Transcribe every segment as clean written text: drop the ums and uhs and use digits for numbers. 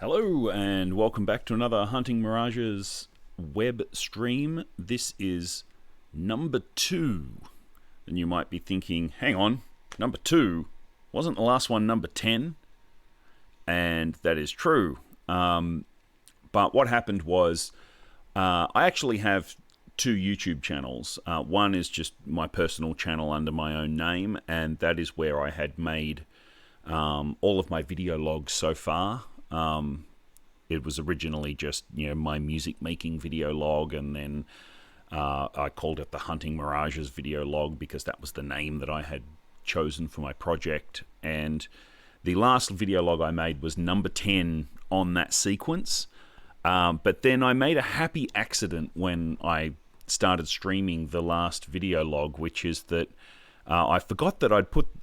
Hello and welcome back to another Hunting Mirages web stream. This is number 2. And you might be thinking, hang on, number 2? Wasn't the last one number 10? And that is true. But what happened was I actually have 2 YouTube channels. One is just my personal channel under my own name, and that is where I had made all of my video logs so far. It was originally just my music making video log, and then I called it the Hunting Mirages video log because that was the name that I had chosen for my project. And the last video log I made was number 10 on that sequence. But then I made a happy accident when I started streaming the last video log, which is that I forgot that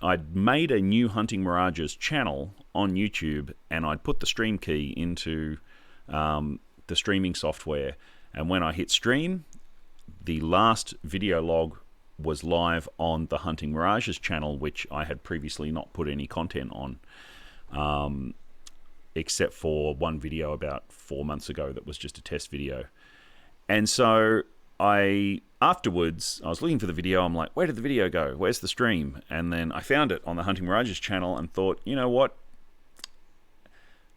I'd made a new Hunting Mirages channel on YouTube, and I'd put the stream key into the streaming software. And when I hit stream, the last video log was live on the Hunting Mirages channel, which I had previously not put any content on, except for one video about 4 months ago that was just a test video. And so afterwards, I was looking for the video. I'm like, where did the video go? Where's the stream? And then I found it on the Hunting Mirages channel and thought, you know what?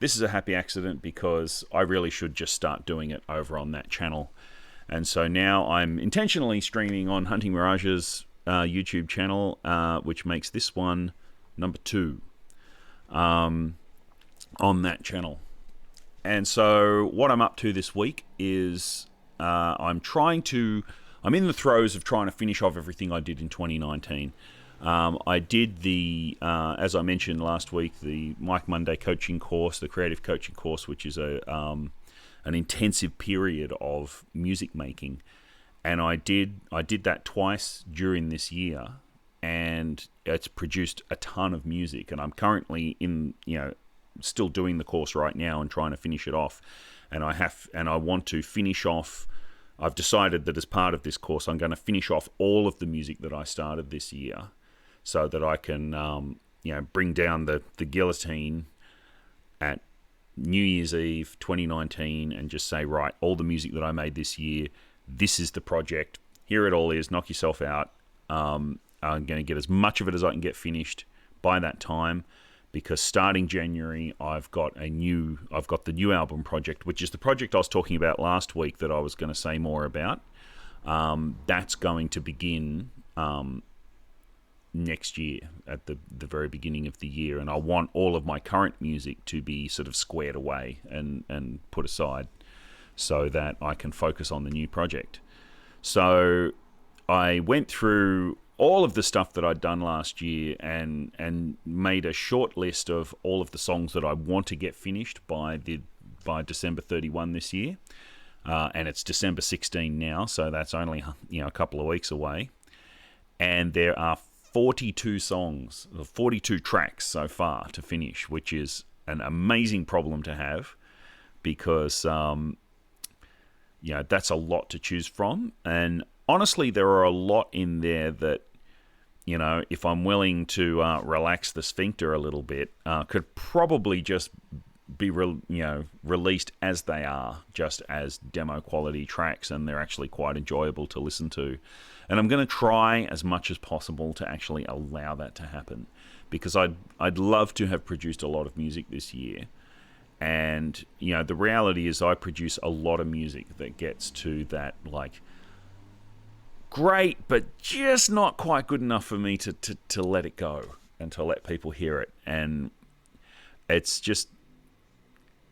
This is a happy accident because I really should just start doing it over on that channel. And so now I'm intentionally streaming on Hunting Mirages YouTube channel, which makes this one number 2 on that channel. And so what I'm up to this week is I'm in the throes of trying to finish off everything I did in 2019. I did as I mentioned last week, the Mike Monday coaching course, the creative coaching course, which is an intensive period of music making. And I did that twice during this year, and it's produced a ton of music. And I'm currently still doing the course right now and trying to finish it off. And I want to finish off. I've decided that as part of this course, I'm going to finish off all of the music that I started this year, so that I can, bring down the guillotine at New Year's Eve 2019 and just say, right, all the music that I made this year, this is the project. Here it all is. Knock yourself out. I'm going to get as much of it as I can get finished by that time, because starting January, I've got the new album project, which is the project I was talking about last week that I was going to say more about. That's going to begin next year at the very beginning of the year, and I want all of my current music to be sort of squared away and put aside so that I can focus on the new project. So I went through all of the stuff that I'd done last year and made a short list of all of the songs that I want to get finished by December 31 this year. And it's December 16 now, so that's only a couple of weeks away. And there are 42 songs, 42 tracks so far to finish, which is an amazing problem to have, because that's a lot to choose from. And honestly, there are a lot in there that, if I'm willing to relax the sphincter a little bit, could probably just be released as they are, just as demo quality tracks, and they're actually quite enjoyable to listen to. And I'm going to try as much as possible to actually allow that to happen, because I'd love to have produced a lot of music this year. And the reality is I produce a lot of music that gets to that, like, great, but just not quite good enough for me to let it go and to let people hear it. And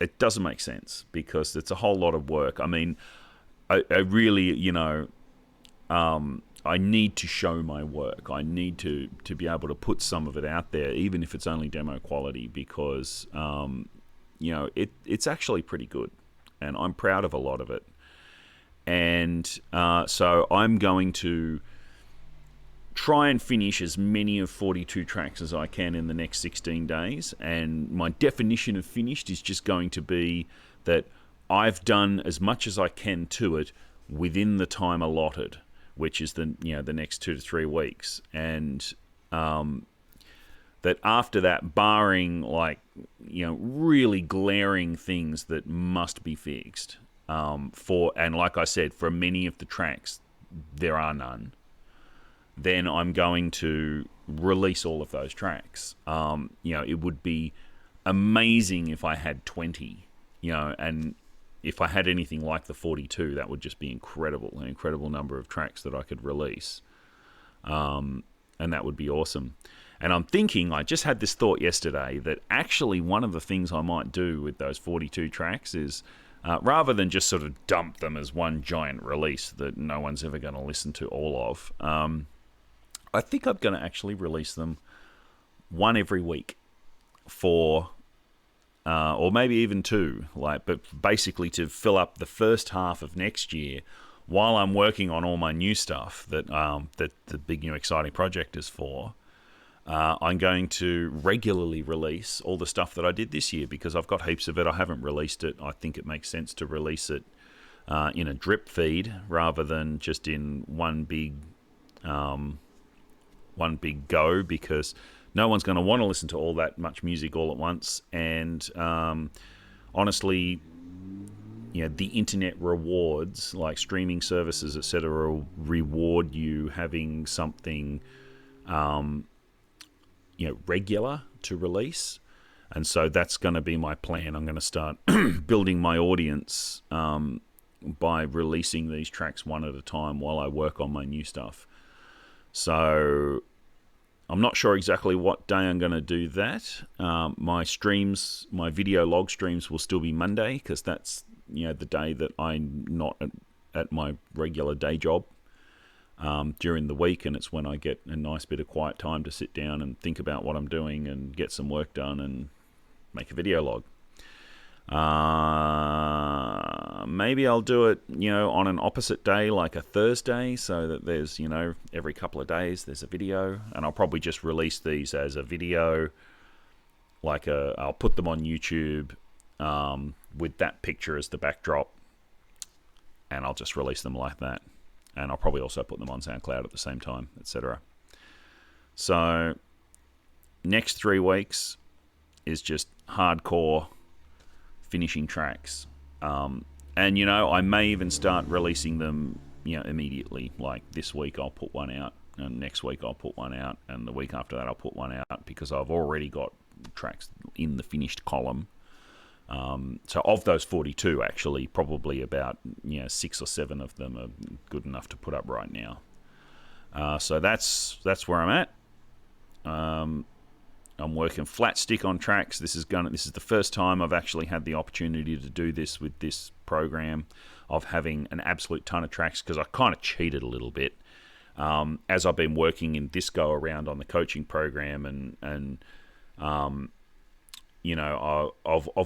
it doesn't make sense, because it's a whole lot of work. I mean, I really, I need to show my work. I need to be able to put some of it out there, even if it's only demo quality, because, it's actually pretty good, and I'm proud of a lot of it. And so I'm going to try and finish as many of 42 tracks as I can in the next 16 days. And my definition of finished is just going to be that I've done as much as I can to it within the time allotted, which is the next 2 to 3 weeks. And that after that, barring like, really glaring things that must be fixed, and like I said, for many of the tracks, there are none, then I'm going to release all of those tracks. It would be amazing if I had 20, and if I had anything like the 42, that would just be incredible, an incredible number of tracks that I could release. And that would be awesome. And I'm thinking, I just had this thought yesterday, that actually one of the things I might do with those 42 tracks is, rather than just sort of dump them as one giant release that no one's ever going to listen to all of, I think I'm going to actually release them one every week for, or maybe even two, but basically to fill up the first half of next year while I'm working on all my new stuff that the big new exciting project is for. I'm going to regularly release all the stuff that I did this year, because I've got heaps of it. I haven't released it. I think it makes sense to release it in a drip feed rather than just in one big go, because no one's going to want to listen to all that much music all at once. And honestly, the internet rewards, like streaming services, etc., reward you having something regular to release. And so that's going to be my plan. I'm going to start building my audience by releasing these tracks one at a time while I work on my new stuff. So I'm not sure exactly what day I'm going to do that. My video log streams will still be Monday, because that's the day that I'm not at my regular day job during the week, and it's when I get a nice bit of quiet time to sit down and think about what I'm doing and get some work done and make a video log. Maybe I'll do it, on an opposite day, like a Thursday, so that there's, every couple of days there's a video, and I'll probably just release these as a video, I'll put them on YouTube with that picture as the backdrop, and I'll just release them like that. And I'll probably also put them on SoundCloud at the same time, etc. So next 3 weeks is just hardcore finishing tracks. And, I may even start releasing them, immediately. Like this week I'll put one out, and next week I'll put one out, and the week after that I'll put one out, because I've already got tracks in the finished column. So of those 42, actually, probably about 6 or 7 of them are good enough to put up right now. So that's where I'm at. I'm working flat stick on tracks. This is the first time I've actually had the opportunity to do this with this program, of having an absolute ton of tracks, because I kind of cheated a little bit as I've been working in this go around on the coaching program, and of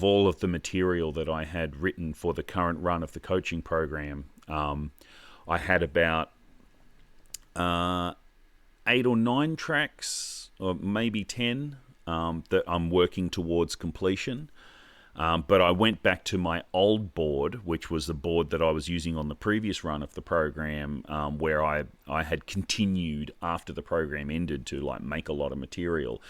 all of the material that I had written for the current run of the coaching program, I had about 8 or 9 tracks, or maybe 10, that I'm working towards completion. But I went back to my old board, which was the board that I was using on the previous run of the program, where I had continued after the program ended to make a lot of material.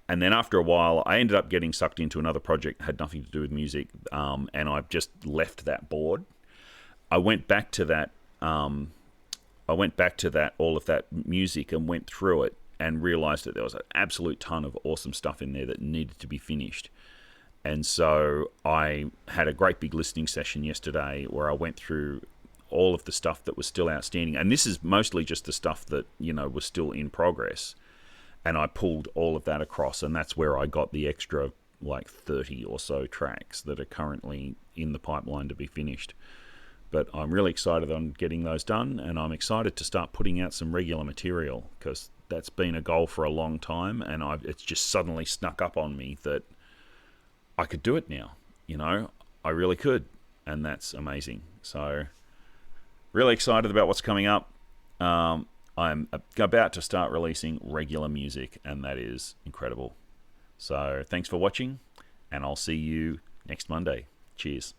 And then after a while, I ended up getting sucked into another project that had nothing to do with music, and I've just left that board. I went back to that. All of that music, and went through it and realized that there was an absolute ton of awesome stuff in there that needed to be finished. And so I had a great big listening session yesterday where I went through all of the stuff that was still outstanding. And this is mostly just the stuff that, was still in progress. And I pulled all of that across, and that's where I got the extra 30 or so tracks that are currently in the pipeline to be finished. But I'm really excited on getting those done, and I'm excited to start putting out some regular material, because that's been a goal for a long time, and it's just suddenly snuck up on me that I could do it now. I really could, and that's amazing. So really excited about what's coming up. I'm about to start releasing regular music, and that is incredible. So thanks for watching, and I'll see you next Monday. Cheers.